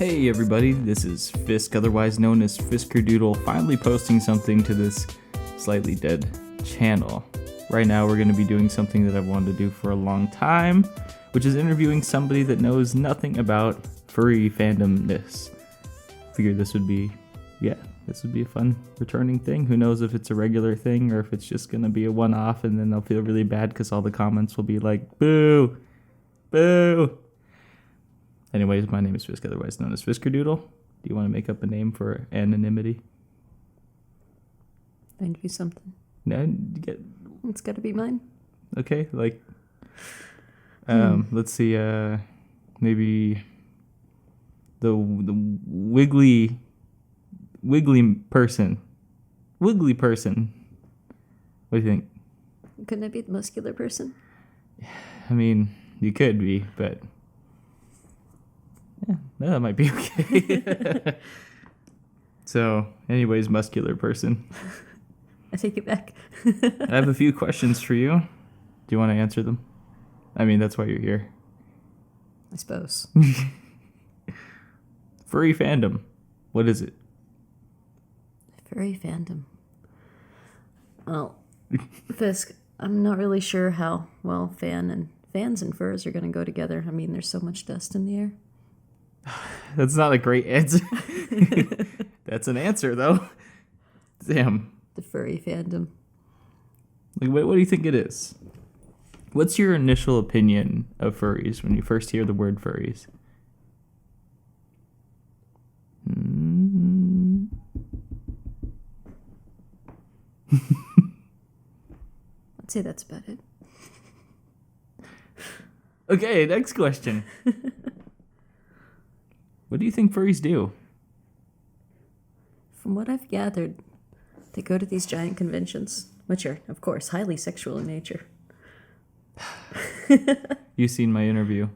Hey everybody, this is Fisk, otherwise known as Fiskerdoodle, finally posting something to this slightly dead channel. Right now we're going to be doing something that I've wanted to do for a long time, which is interviewing somebody that knows nothing about furry fandomness. Figured this would be a fun returning thing. Who knows if it's a regular thing or if it's just going to be a one-off and then I'll feel really bad because all the comments will be like, boo, boo. Anyways, my name is Fisk, otherwise known as Fiskerdoodle. Do you want to make up a name for anonymity? Find you something. No, It's got to be mine. Okay, like, let's see, maybe the wiggly person. Wiggly person. What do you think? Couldn't it be the muscular person? I mean, you could be, but yeah, no, that might be okay. So, anyways, muscular person. I take it back. I have a few questions for you. Do you want to answer them? I mean, that's why you're here. I suppose. Furry fandom. What is it? Furry fandom. Well, Fisk, I'm not really sure how well fans and furs are going to go together. I mean, there's so much dust in the air. That's not a great answer. That's an answer, though. Damn. The furry fandom. Like, what do you think it is? What's your initial opinion of furries when you first hear the word furries? I'd say that's about it. Okay, next question. What do you think furries do? From what I've gathered, they go to these giant conventions, which are, of course, highly sexual in nature. You've seen my interview.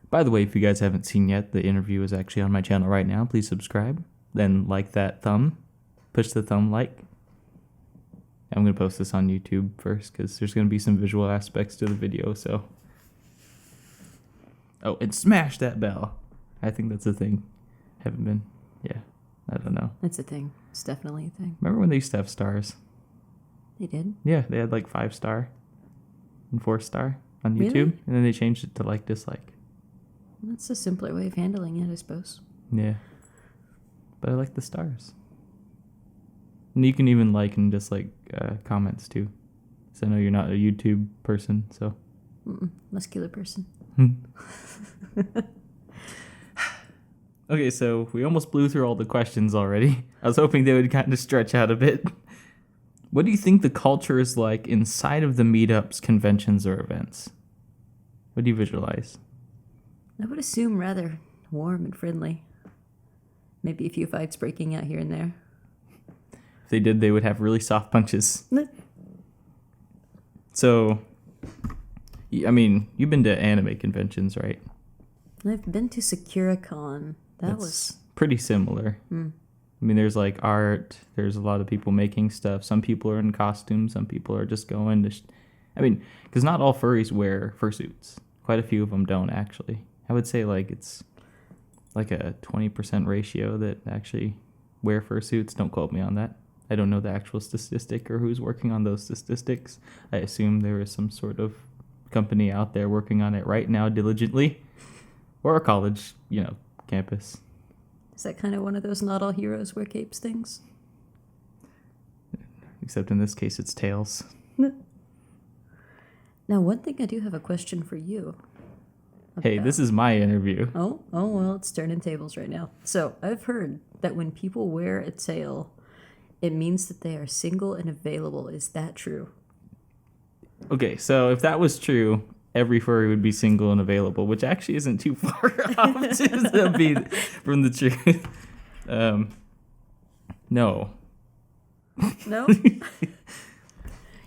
By the way, if you guys haven't seen yet, the interview is actually on my channel right now. Please subscribe. Then like that thumb. Push the thumb like. I'm going to post this on YouTube first because there's going to be some visual aspects to the video, so. Oh, and smash that bell. I think that's a thing. Haven't been. Yeah, I don't know. It's a thing. It's definitely a thing. Remember when they used to have stars? They did? Yeah, they had like 5-star and 4-star on YouTube. Really? And then they changed it to like dislike. That's a simpler way of handling it, I suppose. Yeah. But I like the stars. And you can even like and dislike comments too. So I know you're not a YouTube person, so. Muscular person. Okay, so we almost blew through all the questions already. I was hoping they would kind of stretch out a bit. What do you think the culture is like inside of the meetups, conventions, or events? What do you visualize? I would assume rather warm and friendly. Maybe a few fights breaking out here and there. If they did, they would have really soft punches. So, I mean, you've been to anime conventions, right? I've been to SakuraCon. That's was pretty similar. I mean, there's like art. There's a lot of people making stuff. Some people are in costumes. Some people are just going to... I mean, because not all furries wear fursuits. Quite a few of them don't, actually. I would say like it's like a 20% ratio that actually wear fursuits. Don't quote me on that. I don't know the actual statistic or who's working on those statistics. I assume there is some sort of company out there working on it right now diligently. Or a college, campus. Is that kind of one of those not all heroes wear capes things? Except in this case, it's tails. Now, one thing I do have a question for you. Hey, this is my interview. Oh, well, it's turning tables right now. So, I've heard that when people wear a tail, it means that they are single and available. Is that true? Okay, so if that was true, every furry would be single and available, which actually isn't too far off to be from the truth. No. No?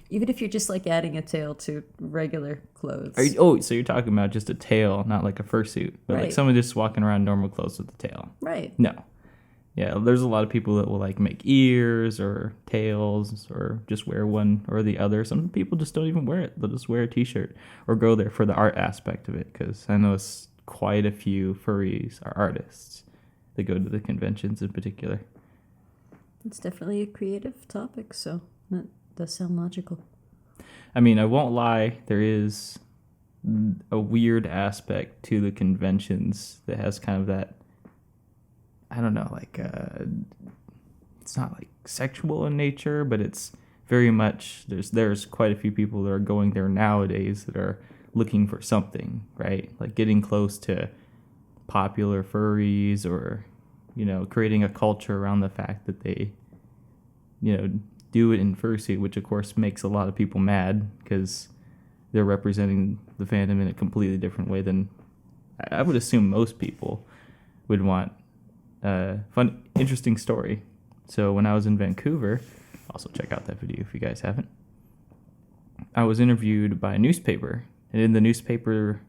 Even if you're just like adding a tail to regular clothes. So you're talking about just a tail, not like a fursuit, but like someone just walking around normal clothes with a tail. Right. No. Yeah, there's a lot of people that will like make ears or tails or just wear one or the other. Some people just don't even wear it. They'll just wear a t-shirt or go there for the art aspect of it, because I know quite a few furries are artists. that go to the conventions in particular. It's definitely a creative topic, so that does sound logical. I mean, I won't lie, there is a weird aspect to the conventions that has kind of that, I don't know, like, it's not like sexual in nature, but it's very much, there's quite a few people that are going there nowadays that are looking for something, right? Like getting close to popular furries, or, you know, creating a culture around the fact that they, you know, do it in fursuit, which of course makes a lot of people mad because they're representing the fandom in a completely different way than I would assume most people would want. Fun, interesting story. So when I was in Vancouver, also check out that video if you guys haven't, I was interviewed by a newspaper, and in the newspaper,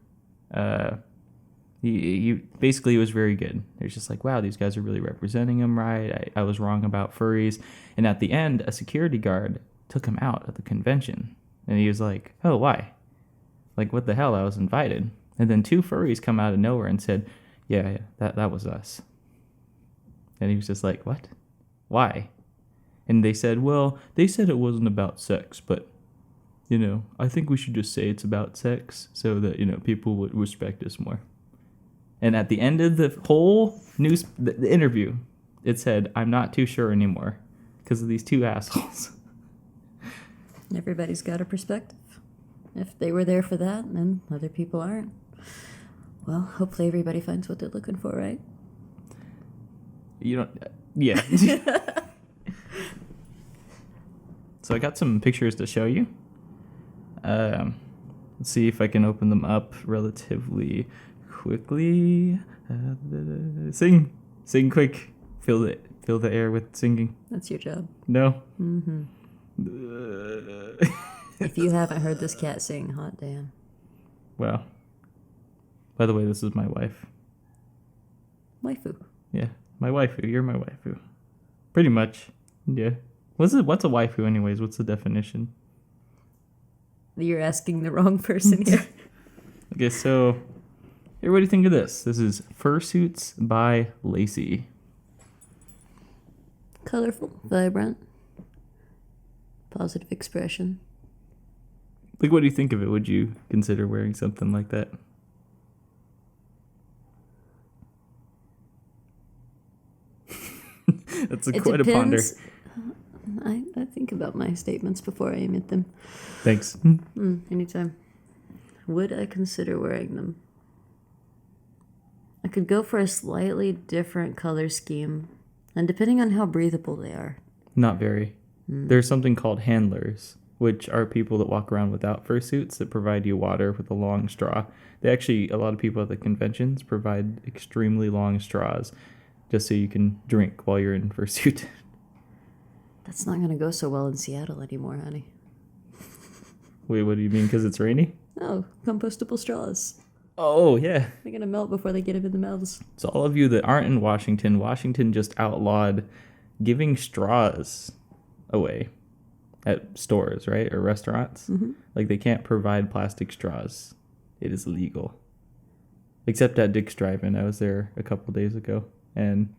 he basically was very good. They're just like, wow, these guys are really representing them right. I was wrong about furries. And at the end, a security guard took him out at the convention. And he was like, oh, why? Like, what the hell? I was invited. And then 2 furries come out of nowhere and said, yeah, that was us. And he was just like, what? Why? And they said, well, they said it wasn't about sex, but, you know, I think we should just say it's about sex so that, you know, people would respect us more. And at the end of the whole the interview, it said, I'm not too sure anymore because of these 2 assholes. Everybody's got a perspective. If they were there for that, then other people aren't. Well, hopefully everybody finds what they're looking for, right? You don't... Yeah. So I got some pictures to show you. Let's see if I can open them up relatively quickly. Sing quick. Fill the air with singing. That's your job. No. Mm-hmm. If you haven't heard this cat sing, hot damn. Wow. By the way, this is my wife. Waifu. Yeah, my waifu. You're my waifu. Pretty much. Yeah. What's a waifu anyways? What's the definition? You're asking the wrong person here. Okay, so here, what do you think of this? This is Fursuits by Lacey. Colorful, vibrant, positive expression. Like, what do you think of it? Would you consider wearing something like that? That's quite a ponder. I think about my statements before I emit them. Thanks. Anytime. Would I consider wearing them? I could go for a slightly different color scheme, and depending on how breathable they are. Not very. There's something called handlers, which are people that walk around without fursuits that provide you water with a long straw. They actually, a lot of people at the conventions provide extremely long straws just so you can drink while you're in fursuit. That's not going to go so well in Seattle anymore, honey. Wait, what do you mean? Because it's rainy? Oh, compostable straws. Oh, yeah. They're going to melt before they get them in the mouths. So all of you that aren't in Washington just outlawed giving straws away at stores, right? Or restaurants. Mm-hmm. Like, they can't provide plastic straws. It is illegal. Except at Dick's Drive-In. I was there a couple days ago, and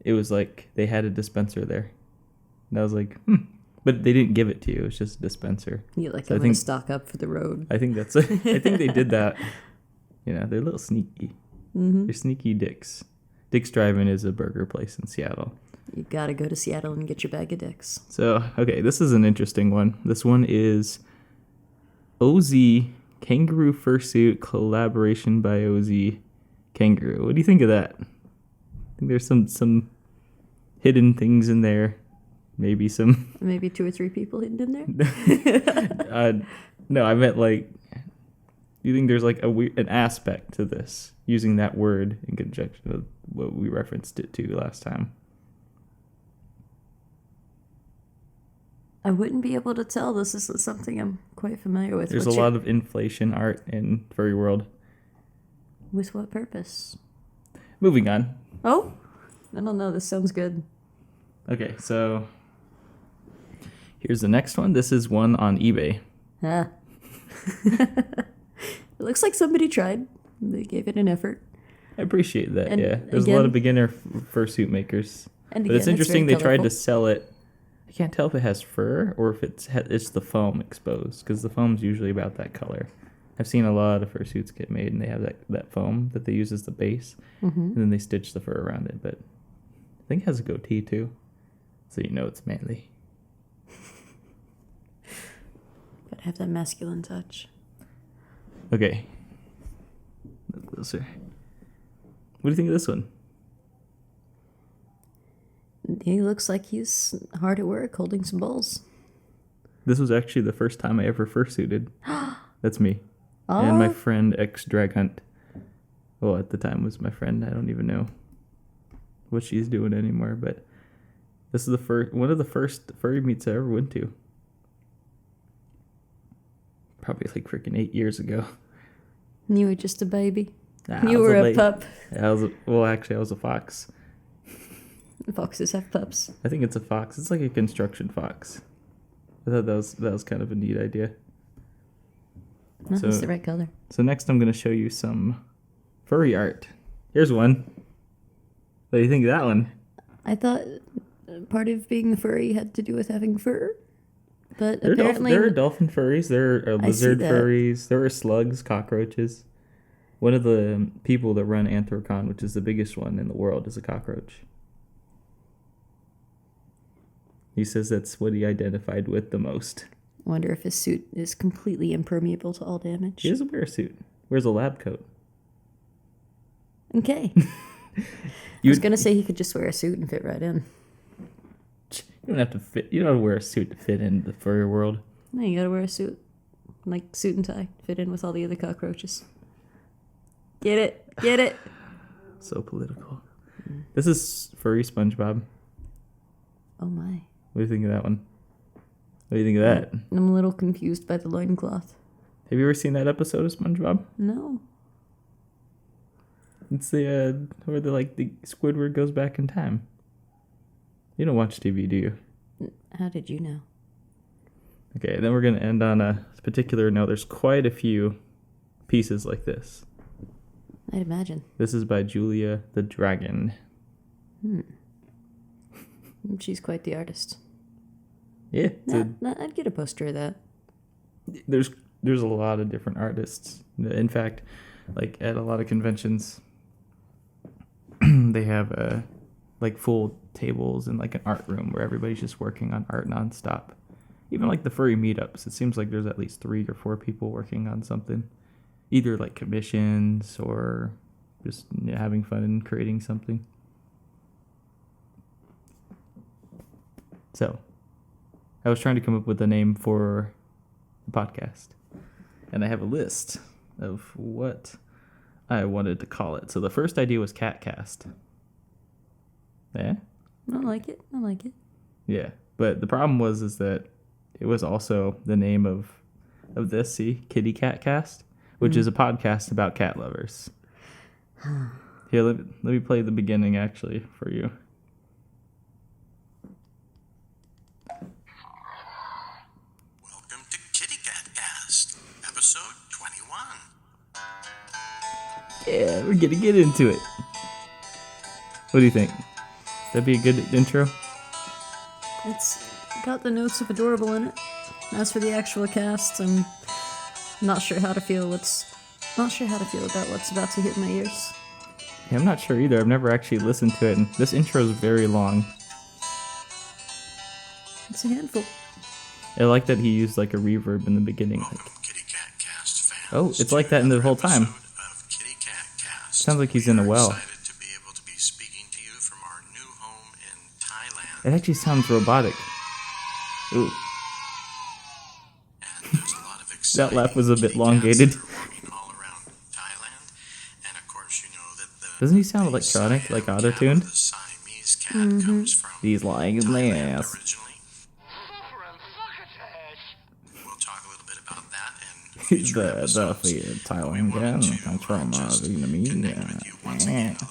it was like they had a dispenser there. And I was like, But they didn't give it to you. It was just a dispenser. You like, so I'm going to stock up for the road. I think that's... I think they did that. You know, they're a little sneaky. Mm-hmm. They're sneaky dicks. Dick's Drive-In is a burger place in Seattle. You got to go to Seattle and get your bag of dicks. So, okay, this is an interesting one. This one is OZ Kangaroo Fursuit collaboration by OZ Kangaroo. What do you think of that? I think there's some hidden things in there. Maybe 2 or 3 people hidden in there? No, I meant like, do you think there's like an aspect to this, using that word in conjunction with what we referenced it to last time? I wouldn't be able to tell. This is something I'm quite familiar with. There's a lot of inflation art in furry world. With what purpose? Moving on. Oh? I don't know. This sounds good. Okay, so here's the next one. This is one on eBay. It looks like somebody tried. They gave it an effort. I appreciate that. And yeah, there's a lot of beginner fursuit makers. And But it's interesting they tried to colorful. sell it. I can't tell if it has fur or if it's the foam exposed, because the foam's usually about that color. I've seen a lot of fursuits get made, and they have that foam that they use as the base, and then they stitch the fur around it. But I think it has a goatee too, so you know it's manly. Gotta have that masculine touch. Okay. A little closer. What do you think of this one? He looks like he's hard at work holding some balls. This was actually the first time I ever fursuited. That's me. And my friend Drag Hunt. Well, at the time was my friend. I don't even know what she's doing anymore, but this is one of the first furry meets I ever went to. Probably like freaking 8 years ago. And you were just a baby. Nah, You were a pup. I was a fox. Foxes have pups. I think it's a fox. It's like a construction fox. I thought that was kind of a neat idea. No, that's the right color. So next I'm going to show you some furry art. Here's one. What do you think of that one? I thought part of being a furry had to do with having fur. But There apparently... are dolphin furries. There are lizard furries. There are slugs, cockroaches. One of the people that run Anthrocon, which is the biggest one in the world, is a cockroach. He says that's what he identified with the most. I wonder if his suit is completely impermeable to all damage. He doesn't wear a suit. Wears a lab coat. Okay. I was going to say he could just wear a suit and fit right in. You don't have to fit. You don't have to wear a suit to fit in the furry world. No, you got to wear a suit. Like suit and tie. Fit in with all the other cockroaches. Get it. Get it. So political. This is furry SpongeBob. Oh my. What do you think of that one? What do you think of that? I'm a little confused by the loincloth. Have you ever seen that episode of SpongeBob? No. It's the where the Squidward goes back in time. You don't watch TV, do you? How did you know? Okay, then we're gonna end on a particular note. There's quite a few pieces like this. I'd imagine. This is by Julia the Dragon. She's quite the artist. Yeah, I'd get a poster of that. there's a lot of different artists. In fact, like at a lot of conventions, they have like full tables and like an art room where everybody's just working on art nonstop. Even like the furry meetups, it seems like there's at least 3 or 4 people working on something, either like commissions or just having fun and creating something. So, I was trying to come up with a name for the podcast, and I have a list of what I wanted to call it. So the first idea was CatCast. Yeah? I like it. I like it. Yeah, but the problem is that it was also the name of this, Kitty Cat Cast, which is a podcast about cat lovers. Here, let me play the beginning actually for you. Welcome to Kitty Cat Cast, episode 21. Yeah, we're gonna get into it. What do you think? That'd be a good intro? It's got the notes of adorable in it. As for the actual cast, I'm not sure how to feel about what's about to hit my ears. Yeah, I'm not sure either. I've never actually listened to it, and this intro is very long. It's a handful. I like that he used like a reverb in the beginning. Welcome, Kitty Cat Cast fans. Oh, it's like that in the whole time. Of Kitty Cat Cast. Sounds like he's in a well. We are excited to be able to be speaking to you from our new home in Thailand. It actually sounds robotic. Ooh, And there's a lot of that exciting laugh was a bit kitty elongated. cats roaming all around Thailand. And of course, you know that the Doesn't he sound electronic, like Siam auto-tuned? cat, the Siamese cat comes from He's lying in Thailand my ass. originally. We'll talk a little bit about that in The future episodes. Thailand guy comes from Vietnamese.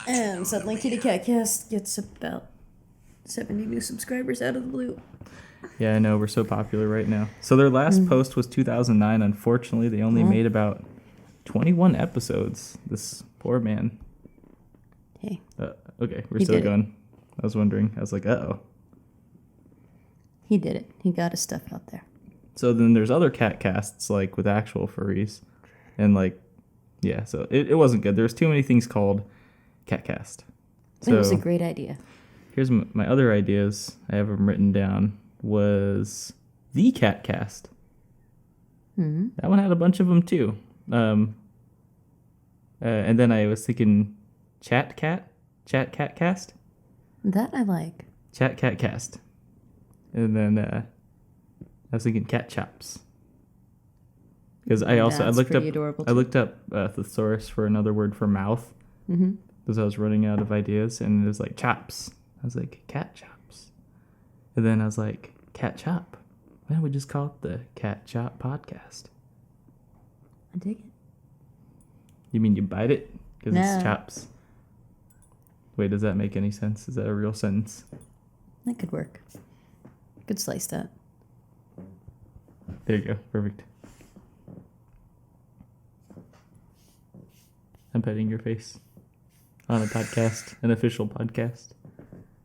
And suddenly Kitty Cat Cast gets about 70 new subscribers out of the blue. Yeah, I know, we're so popular right now. So their last post was 2009. Unfortunately, they only made about 21 episodes. This poor man. Hey. Okay, we're He still did it. going. I was wondering. I was like, uh-oh. He did it. He got his stuff out there. So then there's other cat casts, like, with actual furries. And, like, yeah, so it wasn't good. There's too many things called cat cast. It was a So great idea. here's my other ideas. I have them written down. Was the cat cast. Mm-hmm. That one had a bunch of them, too. And then I was thinking chat cat cast. That I like. Chat cat cast. And then I was thinking cat chops. Because I That's looked pretty up adorable, I too. looked up thesaurus for another word for mouth. Mm-hmm. Because I was running out of ideas, and it was like chops. I was like cat chops. And then I was like cat chop. Why don't we just call it the Cat Chop Podcast? I dig it. You mean you bite it? Because No. it's chops. Wait, does that make any sense? Is that a real sentence? That could work. Could slice that. There you go. Perfect. I'm petting your face on a podcast, an official podcast.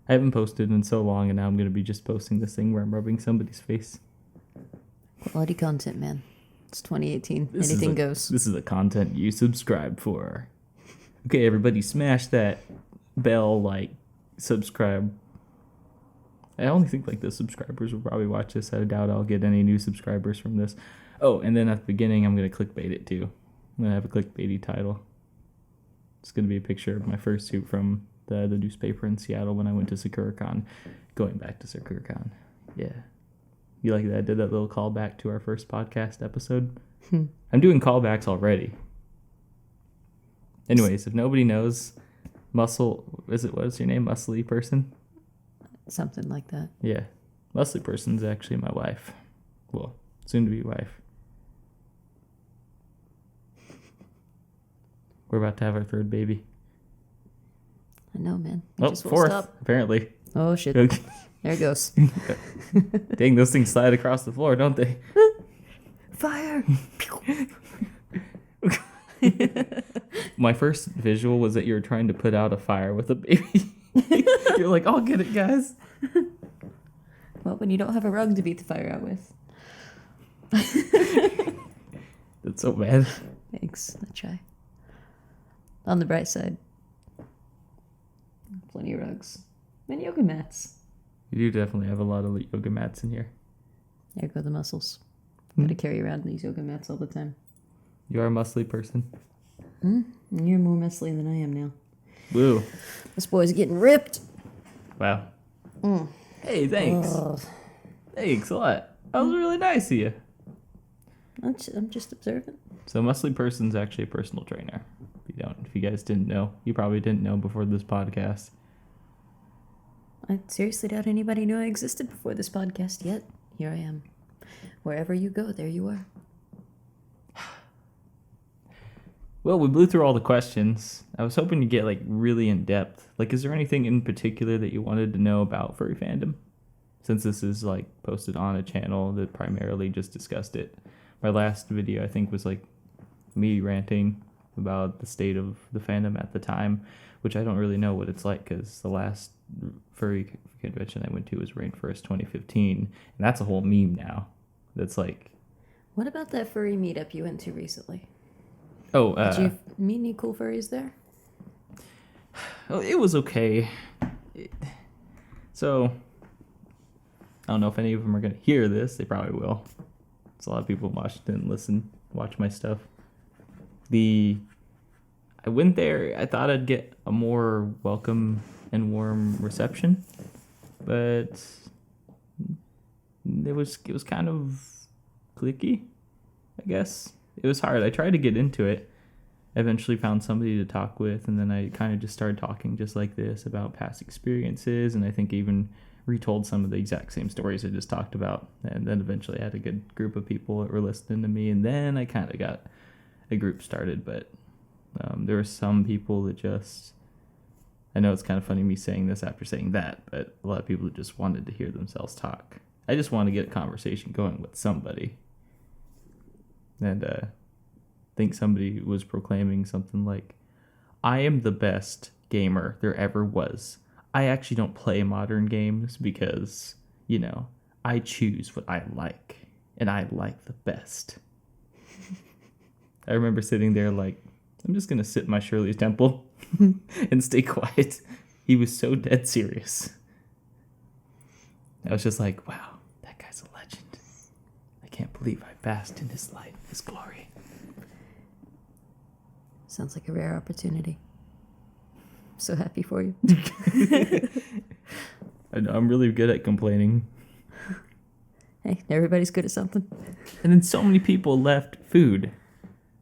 I haven't posted in so long, and now I'm going to be just posting this thing where I'm rubbing somebody's face. Quality content, man. It's 2018. This Anything is goes. This is the content you subscribe for. Okay, everybody, smash that bell, like, subscribe. I only think, like, the subscribers will probably watch this. I doubt I'll get any new subscribers from this. Oh, and then at the beginning, I'm going to clickbait it, too. I'm going to have a clickbaity title. It's going to be a picture of my fursuit from the newspaper in Seattle when I went to SakuraCon. Going back to SakuraCon. Yeah. You like that? I did that little callback to our first podcast episode. I'm doing callbacks already. Anyways, if nobody knows, what is your name? Muscly person? Something like that. Yeah. Muscly person's actually my wife. Well, soon to be wife. We're about to have our third baby. I know, man. Oh, Just won't fourth, stop. apparently. Oh, shit. There it goes. Dang, those things slide across the floor, don't they? Fire! My first visual was that you were trying to put out a fire with a baby. You're like, I'll get it, guys. Well, when you don't have a rug to beat the fire out with. That's so bad. Thanks. I try. On the bright side, plenty of rugs. And yoga mats. You do definitely have a lot of yoga mats in here. There go the muscles. Gotta carry around these yoga mats all the time. You are a muscly person. And you're more muscly than I am now. Woo. This boy's getting ripped. Wow. Hey, thanks. Ugh. Thanks a lot. That was really nice of you. I'm just observant. So muscly person's actually a personal trainer. If you guys didn't know, you probably didn't know before this podcast. I seriously doubt anybody knew I existed before this podcast, yet here I am. Wherever you go, there you are. Well, we blew through all the questions. I was hoping to get, like, really in depth. Like, is there anything in particular that you wanted to know about furry fandom? Since this is, like, posted on a channel that primarily just discussed it. My last video, I think, was, like, me ranting about the state of the fandom at the time, which I don't really know what it's like, because the last furry convention I went to was Rainforest 2015, and that's a whole meme now. That's like... What about that furry meetup you went to recently? Oh, Did you meet any cool furries there? well, it was okay. So, I don't know if any of them are going to hear this. They probably will. There's a lot of people in Washington watch my stuff. I went there, I thought I'd get a more welcome and warm reception, but it was kind of cliquey, I guess. It was hard. I tried to get into it. I eventually found somebody to talk with, and then I kind of just started talking just like this about past experiences, and I think even retold some of the exact same stories I just talked about. And then eventually I had a good group of people that were listening to me, and then I kind of got a group started. But there were some people that just... I know it's kind of funny me saying this after saying that, but a lot of people that just wanted to hear themselves talk. I just want to get a conversation going with somebody. And I think somebody was proclaiming something like, I am the best gamer there ever was. I actually don't play modern games because, I choose what I like, and I like the best. I remember sitting there like, I'm just going to sit in my Shirley's Temple and stay quiet. He was so dead serious. I was just like, wow, that guy's a legend. I can't believe I basked in his light, his glory. Sounds like a rare opportunity. I'm so happy for you. I know, I'm really good at complaining. Hey, everybody's good at something. And then so many people left food.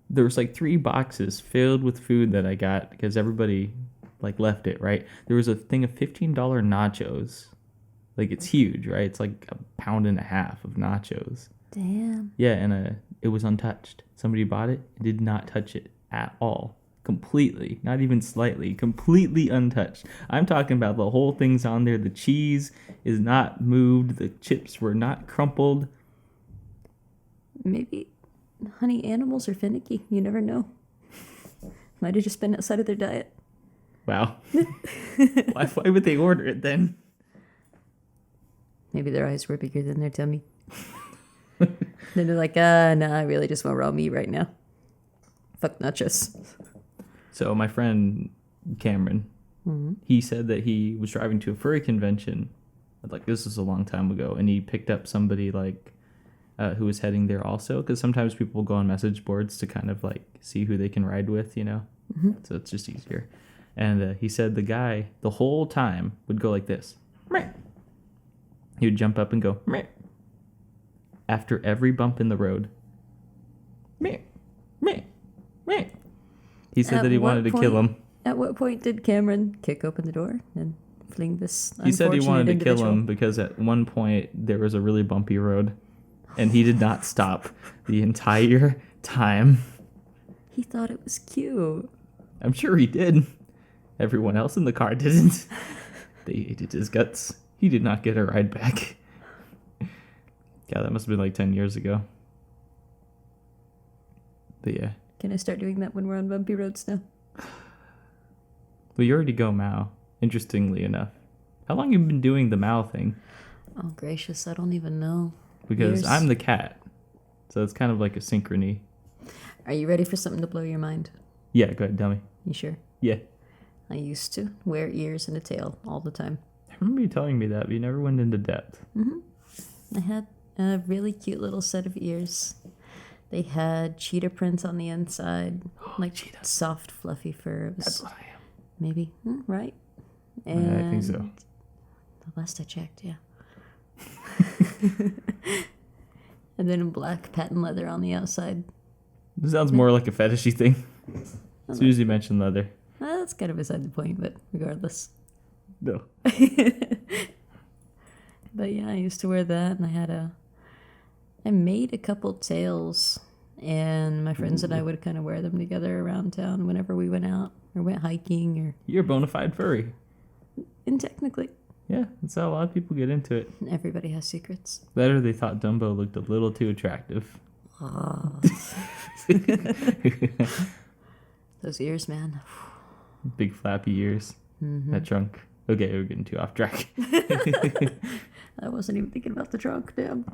There was like 3 boxes filled with food that I got because everybody like left it, right? There was a thing of $15 nachos. Like, it's huge, right? It's like 1.5 pounds of nachos. Damn. Yeah, and it was untouched. Somebody bought it and did not touch it at all. Completely. Not even slightly. Completely untouched. I'm talking about the whole thing's on there. The cheese is not moved. The chips were not crumpled. Maybe honey animals are finicky. You never know. Might have just been outside of their diet. Wow. Why would they order it then? Maybe their eyes were bigger than their tummy. Then they're like, no, I really just want raw meat right now. Fuck nachos. So my friend Cameron, he said that he was driving to a furry convention. Like, this was a long time ago. And he picked up somebody like who was heading there also. Because sometimes people go on message boards to kind of like see who they can ride with, So it's just easier. And he said the guy the whole time would go like this. Meh. He would jump up and go, meh. After every bump in the road. Meh, meh, meh. He said that he wanted to kill him. At what point did Cameron kick open the door and fling this He said he wanted to individual? kill him because at one point there was a really bumpy road. And he did not stop the entire time. He thought it was cute. I'm sure he did. Everyone else in the car didn't. They hated his guts. He did not get a ride back. Yeah, that must have been like 10 years ago. But yeah. Can I start doing that when we're on bumpy roads now? Well, you already go Mao, interestingly enough. How long have you been doing the Mao thing? Oh, gracious, I don't even know. Because Years. I'm the cat. So it's kind of like a synchrony. Are you ready for something to blow your mind? Yeah, go ahead, tell me. You sure? Yeah. I used to wear ears and a tail all the time. I remember you telling me that, but you never went into depth. I had a really cute little set of ears. They had cheetah prints on the inside, like cheetah. soft, fluffy fur. It was That's what I am. maybe right. Yeah, I think so. The last I checked, yeah. And then black patent leather on the outside. This sounds more like a fetishy thing. As soon as you mention leather. That's kind of beside the point, but regardless. No. But yeah, I used to wear that, and I made a couple tails, and my friends and I would kind of wear them together around town whenever we went out or went hiking, or. You're a bona fide furry. And technically, Yeah, that's how a lot of people get into it. everybody has secrets. That or they thought Dumbo looked a little too attractive. Those ears, man. Big flappy ears. That trunk. Okay, we're getting too off track. I wasn't even thinking about the trunk, damn.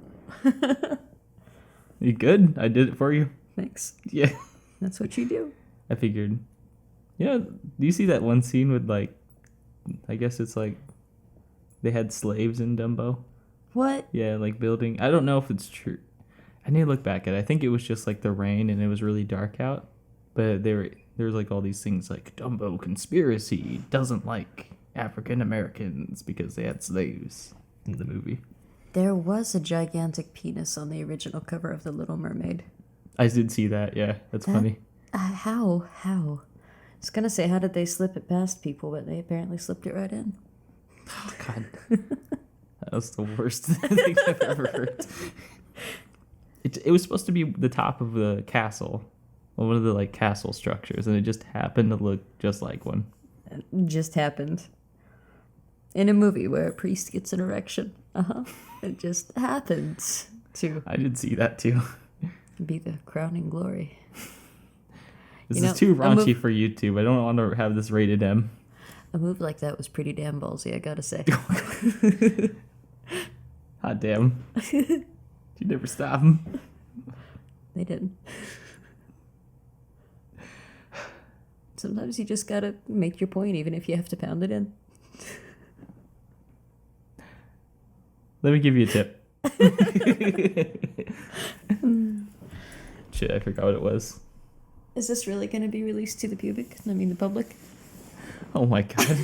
You good? I did it for you. Thanks. Yeah. That's what you do. I figured. Yeah, do you see that one scene with like, I guess it's like, they had slaves in Dumbo? What? Yeah, like building. I don't know if it's true. I need to look back at it. I think it was just like the rain and it was really dark out. But there was like all these things like Dumbo conspiracy doesn't like African Americans because they had slaves in the movie. There was a gigantic penis on the original cover of The Little Mermaid. I did see that, yeah. That's funny. How? I was going to say, how did they slip it past people, but they apparently slipped it right in. Oh, God. That was the worst thing I've ever heard. It was supposed to be the top of the castle. One of the like castle structures, and it just happened to look just like one. It just happened. In a movie where a priest gets an erection. It just happens to I did see that too. be the crowning glory. This is too raunchy for YouTube. I don't want to have this rated M. A move like that was pretty damn ballsy, I gotta say. Hot damn. You never stop him. They didn't. Sometimes you just gotta make your point, even if you have to pound it in. Let me give you a tip. Shit, I forgot what it was. Is this really gonna be released to the the public? Oh my god.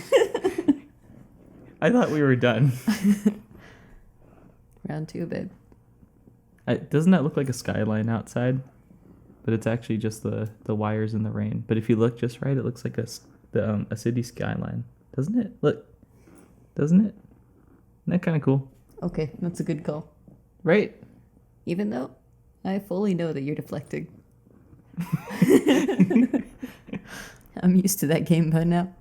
I thought we were done. Round 2, babe. Doesn't that look like a skyline outside? But it's actually just the wires in the rain. But if you look just right, it looks like a city skyline. Doesn't it? Look. Doesn't it? Isn't that kind of cool? Okay, that's a good call. Right? Even though I fully know that you're deflecting. I'm used to that game by now.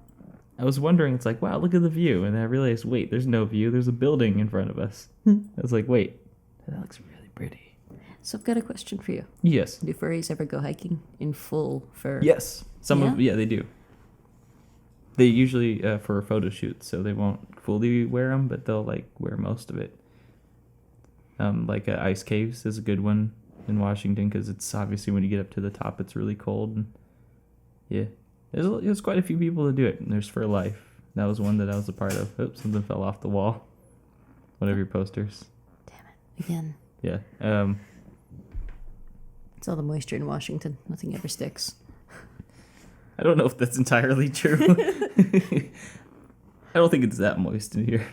I was wondering, it's like, wow, look at the view. And then I realized, wait, there's no view. There's a building in front of us. I was like, wait, that looks really pretty. So I've got a question for you. Yes. Do furries ever go hiking in full fur? Yes. Yeah? They do. They usually, for photo shoots, so they won't fully wear them, but they'll, like, wear most of it. Ice caves is a good one in Washington, because it's obviously when you get up to the top, it's really cold. And yeah. There's quite a few people that do it. And there's Fur Life. That was one that I was a part of. Oops, something fell off the wall. One of your posters. Damn it. Again. Yeah. It's all the moisture in Washington. Nothing ever sticks. I don't know if that's entirely true. I don't think it's that moist in here.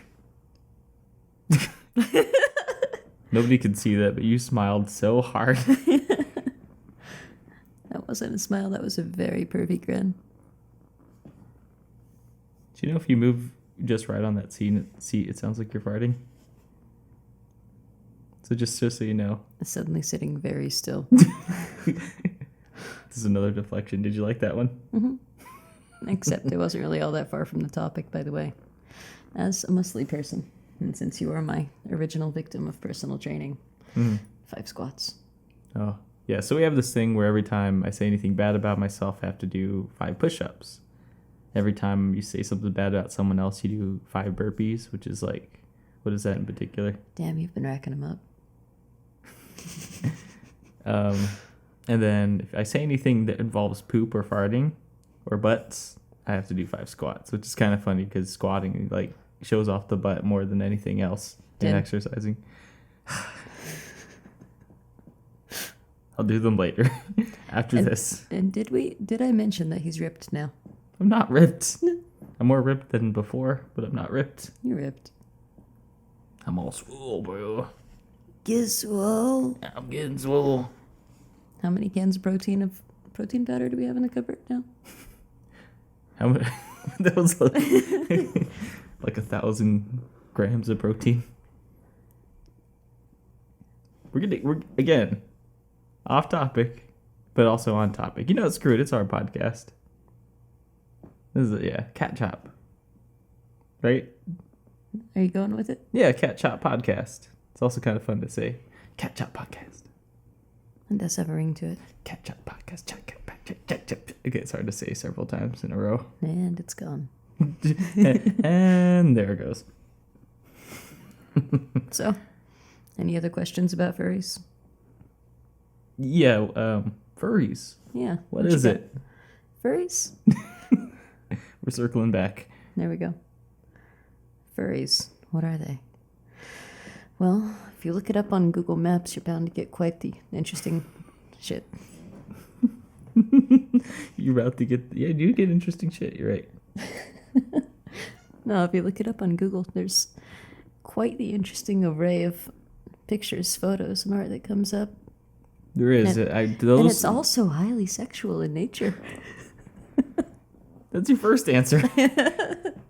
Nobody could see that, but you smiled so hard. That wasn't a smile. That was a very pervy grin. Do you know if you move just right on that seat, it sounds like you're farting? So just so you know. Suddenly sitting very still. This is another deflection. Did you like that one? Mm-hmm. Except it wasn't really all that far from the topic, by the way. As a muscly person, and since you are my original victim of personal training, 5 squats. Oh, yeah. So we have this thing where every time I say anything bad about myself, I have to do 5 push-ups. Every time you say something bad about someone else, you do 5 burpees, which is like, what is that in particular? Damn, you've been racking them up. And then if I say anything that involves poop or farting or butts, I have to do 5 squats, which is kind of funny because squatting like shows off the butt more than anything else in exercising. I'll do them later after this. And did I mention that he's ripped now? I'm not ripped. I'm more ripped than before, but I'm not ripped. You're ripped. I'm all swole, bro. Get swole. I'm getting swole. How many cans of protein powder do we have in the cupboard now? How much? That was like 1,000 grams of protein. We're again off topic, but also on topic. You know, screw it. It's our podcast. This is Cat Chop, right? Are you going with it? Yeah, Cat Chop Podcast. It's also kind of fun to say. Cat Chop Podcast. It does have a ring to it. Cat Chop Podcast. Okay, it's hard to say several times in a row. And it's gone. And there it goes. So, any other questions about furries? Yeah, furries. Yeah. What is it? Furries? We're circling back. There we go. Furries. What are they? Well, if you look it up on Google Maps, you're bound to get quite the interesting shit. You're about to get... Yeah, you get interesting shit. You're right. No, if you look it up on Google, there's quite the interesting array of pictures, photos, and art that comes up. There is. And it's also highly sexual in nature. That's your first answer.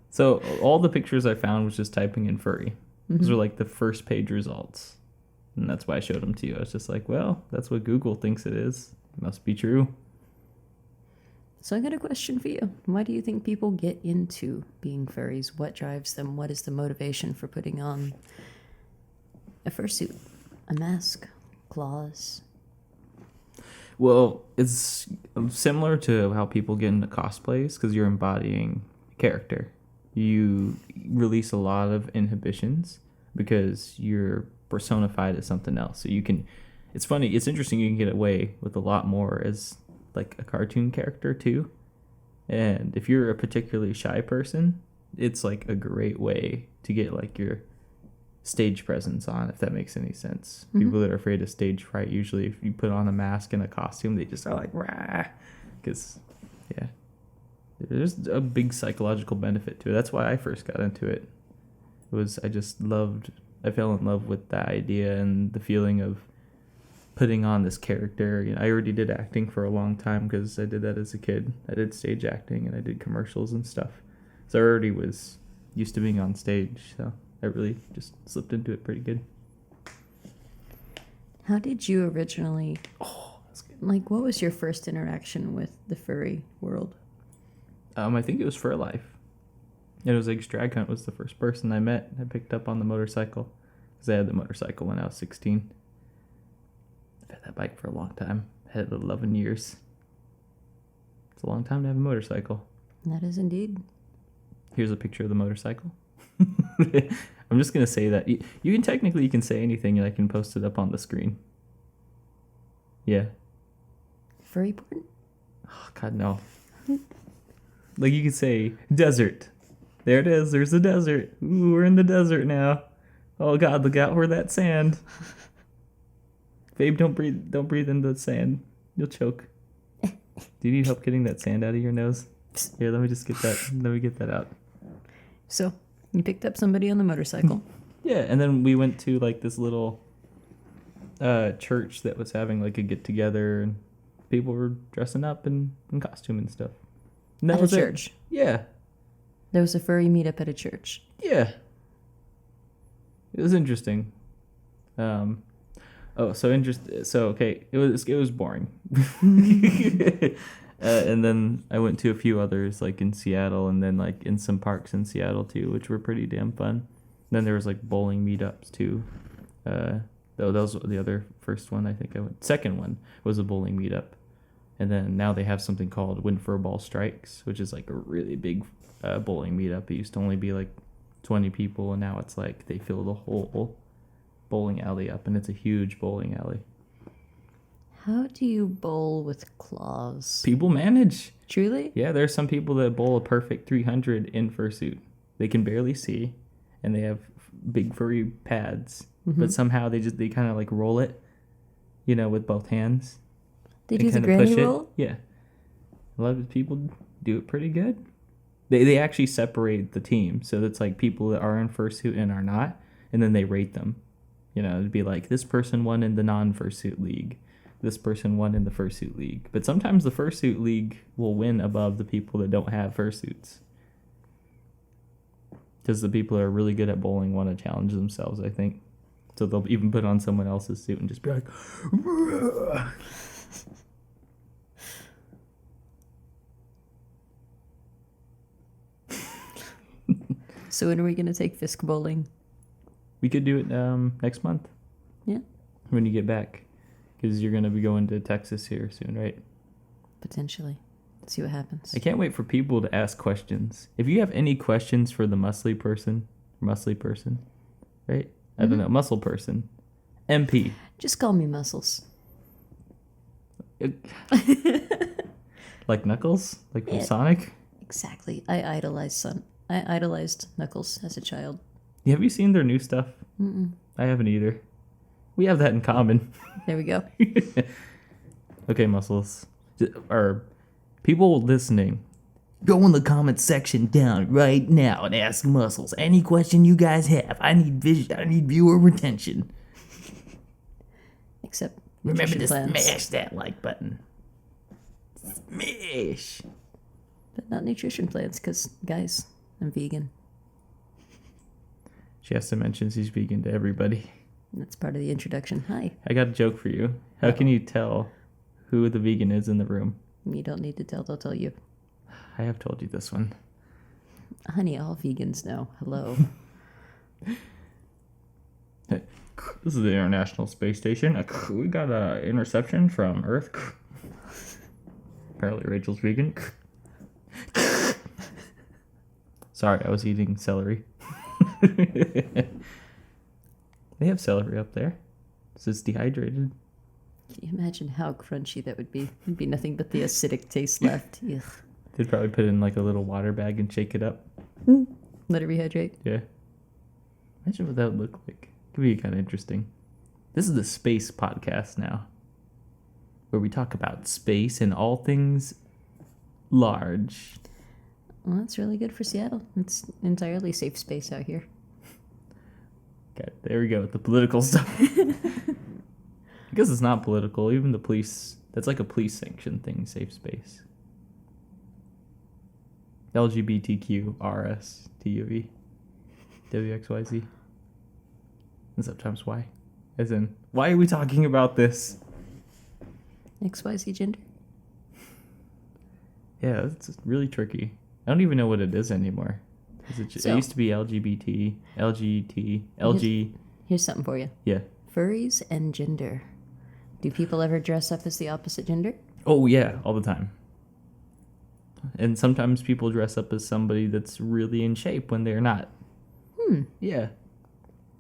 So all the pictures I found was just typing in furry. Those were like the first page results. And that's why I showed them to you. I was just like, well, that's what Google thinks it is. It must be true. So I got a question for you. Why do you think people get into being furries? What drives them? What is the motivation for putting on a fursuit, a mask, claws? Well, it's similar to how people get into cosplays because you're embodying a character. you release a lot of inhibitions because you're personified as something else. So you can, it's funny, it's interesting, you can get away with a lot more as like a cartoon character too. And if you're a particularly shy person, it's like a great way to get like your stage presence on, if that makes any sense. People that are afraid of stage fright, usually if you put on a mask and a costume, they just are like, rah, because yeah, there's a big psychological benefit to it. That's why I first got into it. I fell in love with the idea and the feeling of putting on this character. You know, I already did acting for a long time because I did that as a kid. I did stage acting and I did commercials and stuff. So I already was used to being on stage. So I really just slipped into it pretty good. How did you originally, That's good. like, what was your first interaction with the furry world? I think it was For Life. It was like Drag Hunt was the first person I met. I picked up on the motorcycle because I had the motorcycle when I was 16. I've had that bike for a long time. I had it 11 years. It's a long time to have a motorcycle. That is indeed. Here's a picture of the motorcycle. I'm just going to say that. You can say anything and I can post it up on the screen. Yeah. Furry porn? Oh, God, no. Like you could say, desert. There it is. There's the desert. Ooh, we're in the desert now. Oh, God, look out for that sand. Babe, don't breathe into the sand. You'll choke. Do you need help getting that sand out of your nose? Here, let me get that out. So, you picked up somebody on the motorcycle. Yeah, and then we went to like this little church that was having like a get together, and people were dressing up in costume and stuff. And that At was a it. church. Yeah. There was a furry meetup at a church. Yeah. It was interesting. Okay, it was boring. And then I went to a few others like in Seattle, and then like in some parks in Seattle too, which were pretty damn fun. Then there was like bowling meetups too. Those were the other first one I think I went. Second one was a bowling meetup. And then now they have something called Win for a Ball Strikes, which is like a really big bowling meetup. It used to only be like 20 people, and now it's like they fill the whole bowling alley up, and it's a huge bowling alley. How do you bowl with claws? People manage. Truly? Yeah, there are some people that bowl a perfect 300 in fursuit. They can barely see, and they have big furry pads, but somehow they kind of like roll it, with both hands. They and do the kinda granny push it. roll? Yeah. A lot of people do it pretty good. They actually separate the team. So it's like people that are in fursuit and are not, and then they rate them. It'd be like this person won in the non-fursuit league. This person won in the fursuit league. But sometimes the fursuit league will win above the people that don't have fursuits. Because the people that are really good at bowling want to challenge themselves, I think. So they'll even put on someone else's suit and just be like, "Rah." So when are we going to take Fisk bowling? We could do it next month. Yeah. When you get back. Because you're going to be going to Texas here soon, right? Potentially. See what happens. I can't wait for people to ask questions. If you have any questions for the muscly person, right? I don't know, muscle person. MP. Just call me Muscles. Like Knuckles? Like from Yeah. Sonic? Exactly. I idolized Knuckles as a child. Have you seen their new stuff? Mm-mm. I haven't either. We have that in common. There we go. Okay, Muscles. Or people listening, go in the comment section down right now and ask Muscles any question you guys have. I need viewer retention. Except Remember nutrition to plans. smash that like button. Smash. But not nutrition plans, because, guys, I'm vegan. She has to mention she's vegan to everybody. That's part of the introduction. Hi. I got a joke for you. How can you tell who the vegan is in the room? You don't need to tell, they'll tell you. I have told you this one. Honey, all vegans know. Hello. Hey, this is the International Space Station. We got an interception from Earth. Apparently Rachel's vegan. Sorry. Sorry, I was eating celery. They have celery up there. It's just dehydrated. Can you imagine how crunchy that would be? It'd be nothing but the acidic taste left. Ugh. They'd probably put it in like a little water bag and shake it up. Let it rehydrate. Yeah. Imagine what that would look like. Could be kind of interesting. This is the space podcast now, where we talk about space and all things large. Well, that's really good for Seattle. It's entirely safe space out here. Okay, there we go with the political stuff. I guess it's not political. Even the police, that's like a police sanctioned thing, safe space. LGBTQ RS TUV WXYZ. And sometimes Y. As in, why are we talking about this? XYZ gender? Yeah, it's really tricky. I don't even know what it is anymore. It used to be LGBT, LG. Here's something for you. Yeah. Furries and gender. Do people ever dress up as the opposite gender? Oh, yeah, all the time. And sometimes people dress up as somebody that's really in shape when they're not. Yeah.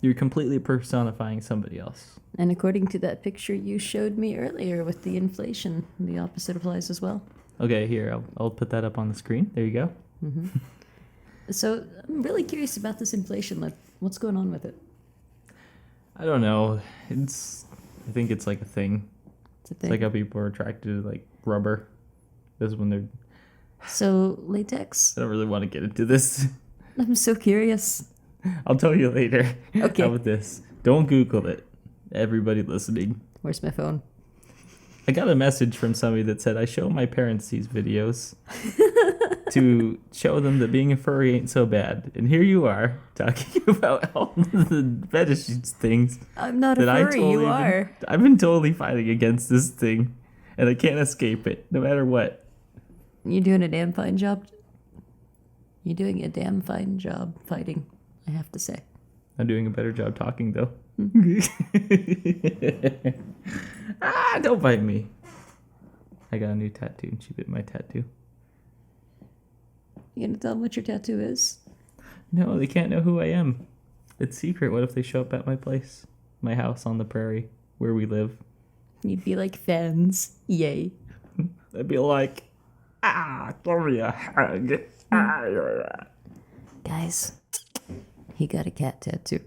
You're completely personifying somebody else. And according to that picture you showed me earlier with the inflation, the opposite applies as well. Okay, here, I'll put that up on the screen. There you go. So I'm really curious about this inflation. Like, what's going on with it? I don't know. I think it's like a thing. It's a It's thing. like how people are attracted to like rubber. This is when they're... So latex? I don't really want to get into this. I'm so curious. I'll tell you later. Okay. How about this? Don't Google it. Everybody listening. Where's my phone? I got a message from somebody that said I show my parents these videos to show them that being a furry ain't so bad. And here you are talking about all the fetish things. I'm not a that furry, you are. I've been totally fighting against this thing, and I can't escape it, no matter what. You're doing a damn fine job. You're doing a damn fine job fighting, I have to say. I'm doing a better job talking, though. Don't bite me. I got a new tattoo, and she bit my tattoo. You gonna tell them what your tattoo is? No, they can't know who I am. It's secret. What if they show up at my place? My house on the prairie, where we live. You'd be like, fans, yay. They'd be like, give me a hug. Guys, he got a cat tattoo.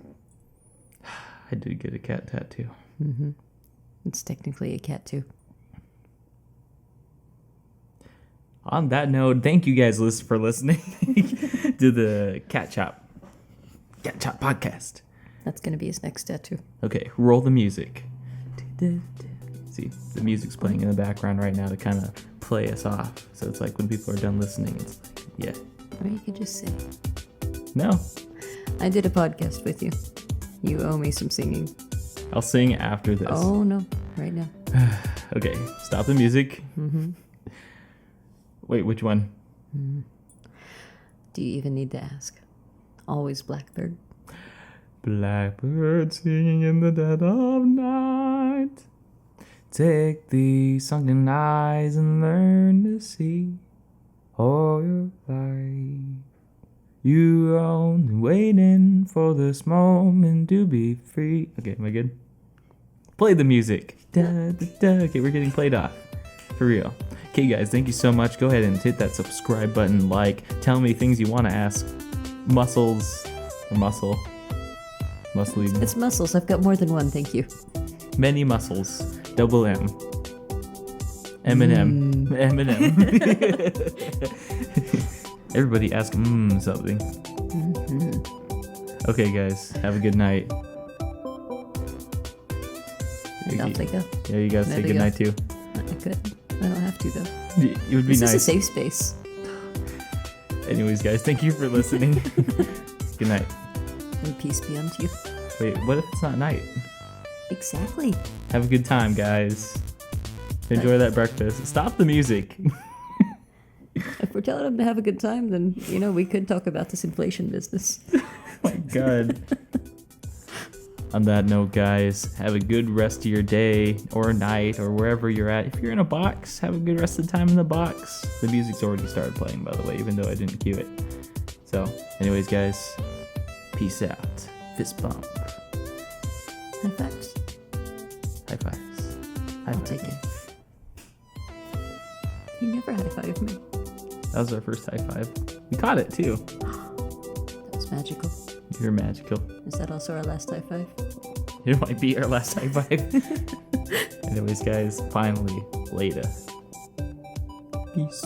I did get a cat tattoo. It's technically a cat too. On that note, thank you guys for listening to the CatChop podcast. That's gonna be his next tattoo. Okay, roll the music. See, the music's playing in the background right now to kind of play us off. So it's like when people are done listening, it's like, yeah. Or you could just say, No, I did a podcast with you. You owe me some singing. I'll sing after this. Oh no, right now. Okay, stop the music. Wait, which one? Do you even need to ask? Always Blackbird. Blackbird singing in the dead of night. Take these sunken eyes and learn to see all your life. You are only waiting for this moment to be free. Okay, am I good? Play the music. Da, da, da. Okay, we're getting played off. For real. Okay, guys, thank you so much. Go ahead and hit that subscribe button. Tell me things you want to ask. Muscles or muscle. Muscly. It's muscles. I've got more than one, thank you. Many muscles. Double M. Eminem. Eminem. Everybody ask something. Okay, guys. Have a good night. And off they go. Yeah, you guys There say they good go. night too. I could. I don't have to, though. It would be This nice. is a safe space. Anyways, guys, thank you for listening. Good night. And peace be unto you. Wait, what if it's not night? Exactly. Have a good time, guys. Enjoy that breakfast. Stop the music. If we're telling them to have a good time, then, we could talk about this inflation business. Oh my god. On that note, guys, have a good rest of your day or night or wherever you're at. If you're in a box, have a good rest of the time in the box. The music's already started playing, by the way, even though I didn't cue it. So, anyways, guys, peace out. Fist bump. High fives. High fives. High I'll five. take it. You never high five me. That was our first high five. We caught it too. That was magical. You're magical. Is that also our last high five? It might be our last high five. Anyways, guys, finally, later. Peace.